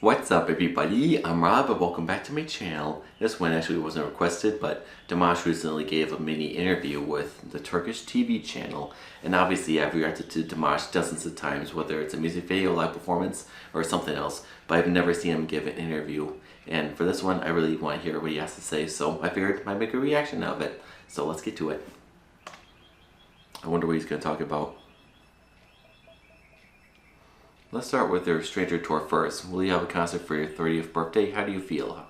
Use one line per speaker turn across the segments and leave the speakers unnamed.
What's up everybody, I'm Rob and welcome back to my channel. This one actually wasn't requested, but Dimash recently gave a mini interview with the Turkish TV channel, and obviously I've reacted to Dimash dozens of times, whether it's a music video, live performance, or something else, but I've never seen him give an interview. And for this one, I really want to hear what he has to say, so I figured I'd make a reaction of it. So let's get to it. I wonder what he's going to talk about. Let's start with your Stranger Tour first. Will you have a concert for your 30th birthday? How do you feel?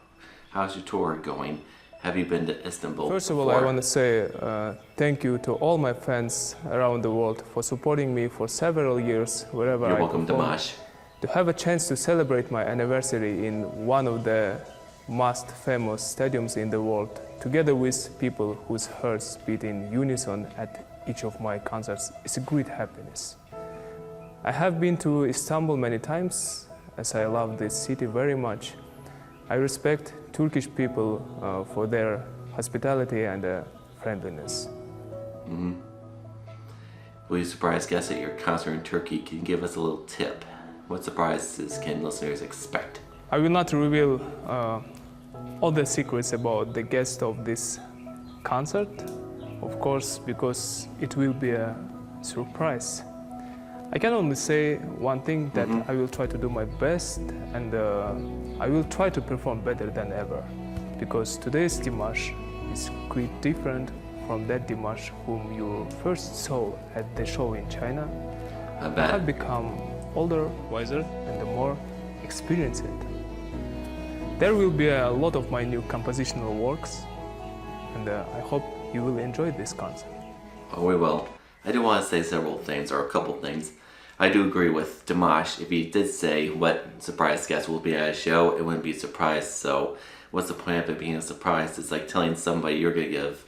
How's your tour going? Have you been to Istanbul
First of all,
before?
I want to say thank you to all my fans around the world for supporting me for several years wherever
You're
I
welcome,
perform.
Dimash.
To have a chance to celebrate my anniversary in one of the most famous stadiums in the world, together with people whose hearts beat in unison at each of my concerts, is a great happiness. I have been to Istanbul many times, as I love this city very much. I respect Turkish people for their hospitality and friendliness.
Will you surprise guests at your concert in Turkey? Can you give us a little tip? What surprises can listeners expect?
I will not reveal all the secrets about the guests of this concert, of course, because it will be a surprise. I can only say one thing, that I will try to do my best, and I will try to perform better than ever, because today's Dimash is quite different from that Dimash whom you first saw at the show in China.
I
I
bet.
have become older, wiser, and more experienced. There will be a lot of my new compositional works, and I hope you will enjoy this concert.
Oh, we will. I do want to say several things, or a couple things. I do agree with Dimash. If he did say what surprise guest will be at a show, it wouldn't be a surprise. So what's the point of it being a surprise? It's like telling somebody you're going to give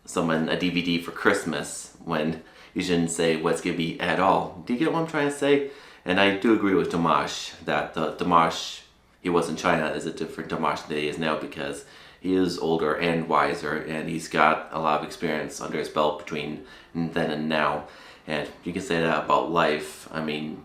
someone a DVD for Christmas when you shouldn't say what's going to be at all. Do you get what I'm trying to say? And I do agree with Dimash that the Dimash he was in China is a different Dimash than he is now, because he is older and wiser, and he's got a lot of experience under his belt between then and now. And you can say that about life. I mean,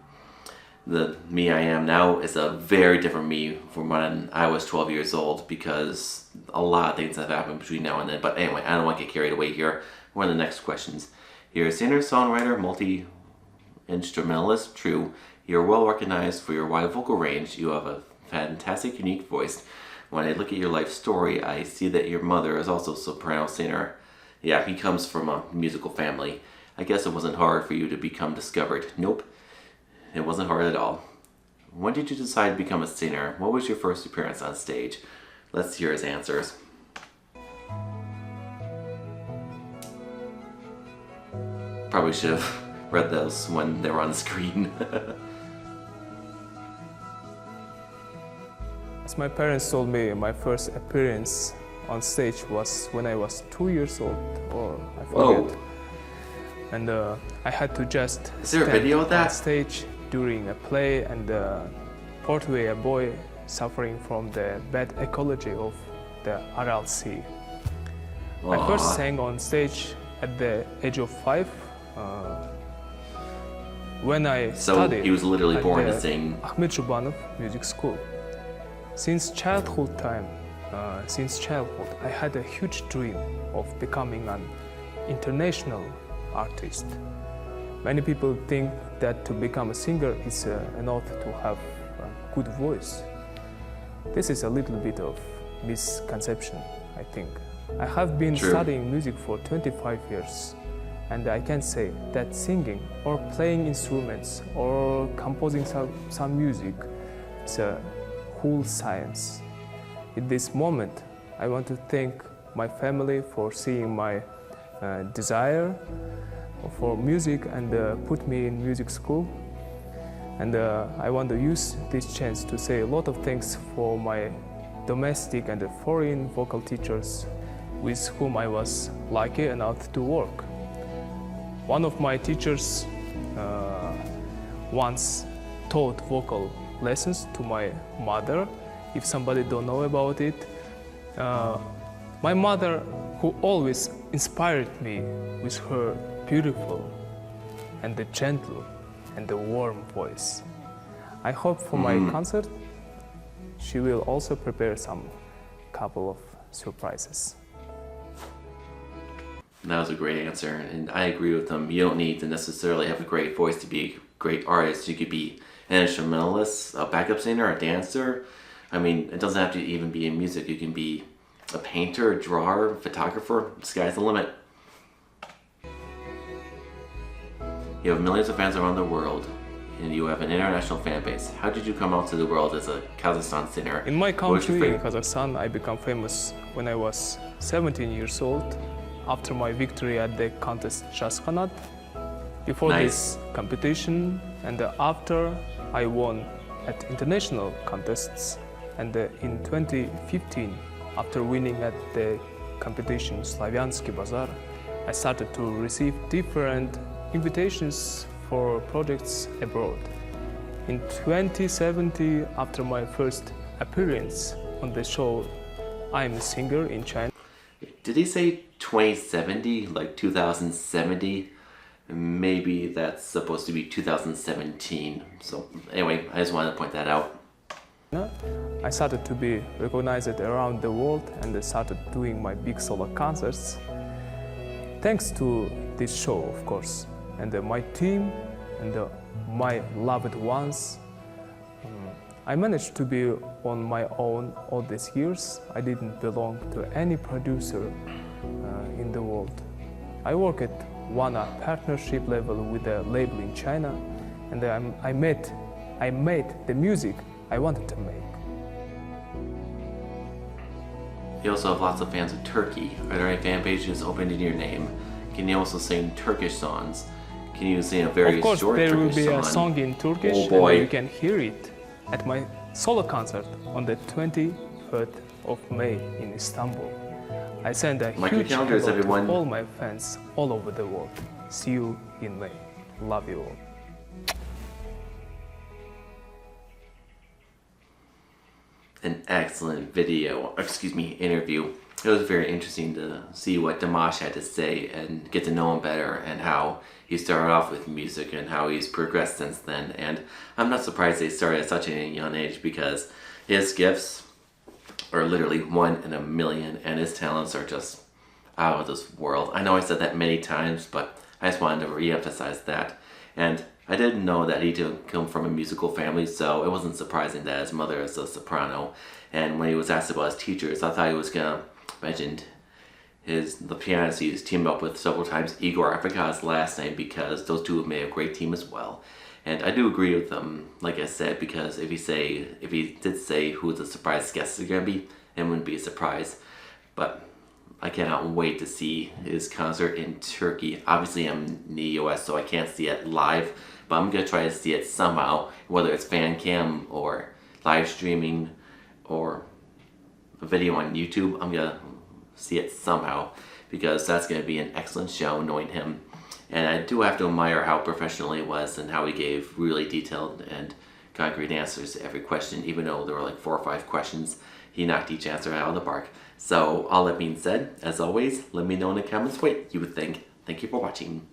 the me I am now is a very different me from when I was 12 years old, because a lot of things have happened between now and then. But anyway, I don't want to get carried away here. One of the next questions. You're a singer, songwriter, multi-instrumentalist. True. You're well recognized for your wide vocal range. You have a fantastic, unique voice. When I look at your life story, I see that your mother is also a soprano singer. Yeah, he comes from a musical family. I guess it wasn't hard for you to become discovered. Nope, it wasn't hard at all. When did you decide to become a singer? What was your first appearance on stage? Let's hear his answers. Probably should have read those when they were on the screen.
As my parents told me, my first appearance on stage was when I was 2 years old, or I forget.
Whoa.
And I had to just
Is there a video of that?
on stage during a play and portray a boy suffering from the bad ecology of the Aral Sea. I first sang on stage at the age of 5 when I studied
he was literally
at
born
the
to sing.
Ahmet Jubanov Music School. Since childhood, I had a huge dream of becoming an international artist. Many people think that to become a singer is enough to have a good voice. This is a little bit of misconception, I think. I have been studying music for 25 years, and I can say that singing or playing instruments or composing some music is a whole science. In this moment, I want to thank my family for seeing my desire for music and put me in music school. And I want to use this chance to say a lot of thanks for my domestic and foreign vocal teachers with whom I was lucky enough to work. One of my teachers once taught vocal lessons to my mother. If somebody don't know about it, my mother, who always inspired me with her beautiful and the gentle and the warm voice. I hope for my concert, she will also prepare some couple of surprises.
That was a great answer, and I agree with him. You don't need to necessarily have a great voice to be a great artist. You could be an instrumentalist, a backup singer, a dancer. I mean, it doesn't have to even be in music. You can be a painter, a drawer, photographer. The sky's the limit. You have millions of fans around the world, and you have an international fan base. How did you come out to the world as a Kazakhstan singer?
In my country, in Kazakhstan, I became famous when I was 17 years old, after my victory at the contest Shaskanat. Before this competition, and after I won at international contests, and in 2015, after winning at the competition Slaviansky Bazar, I started to receive different invitations for projects abroad. In 2017, after my first appearance on the show I'm a Singer in China.
Did he say 2070, like 2070? Maybe that's supposed to be 2017. So anyway, I just wanted to point that out.
I started to be recognized around the world and I started doing my big solo concerts. Thanks to this show, of course, and my team and my loved ones. I managed to be on my own all these years. I didn't belong to any producer in the world. I work at one partnership level with a label in China, and I made the music I wanted to make.
You also have lots of fans of Turkey. Are there any fan pages open in your name? Can you also sing Turkish songs? Can you sing a very short Turkish song?
Of course, there will be a song in Turkish,
oh boy.
And you can hear it at my solo concert on the 23rd of May in Istanbul. I send a huge hello to all my fans all over the world. See you in May. Love you all.
An excellent interview. It was very interesting to see what Dimash had to say and get to know him better and how he started off with music and how he's progressed since then. And I'm not surprised they started at such a young age because his gifts are literally 1 in a million and his talents are just out of this world. I know I said that many times, but I just wanted to re-emphasize that. And I didn't know that he didn't come from a musical family, so it wasn't surprising that his mother is a soprano. And when he was asked about his teachers, I thought he was gonna mention the pianist he's teamed up with several times, Igor. I forgot his last name because those two have made a great team as well. And I do agree with him, like I said, because if he did say who the surprise guests are gonna be, it wouldn't be a surprise. But I cannot wait to see his concert in Turkey. Obviously I'm in the EOS, so I can't see it live, but I'm gonna try to see it somehow, whether it's fan cam or live streaming or a video on YouTube. I'm gonna see it somehow because that's gonna be an excellent show knowing him. And I do have to admire how professional he was and how he gave really detailed and concrete answers to every question, even though there were like 4 or 5 questions. He knocked each answer out of the park. So all that being said, as always, let me know in the comments what you would think. Thank you for watching.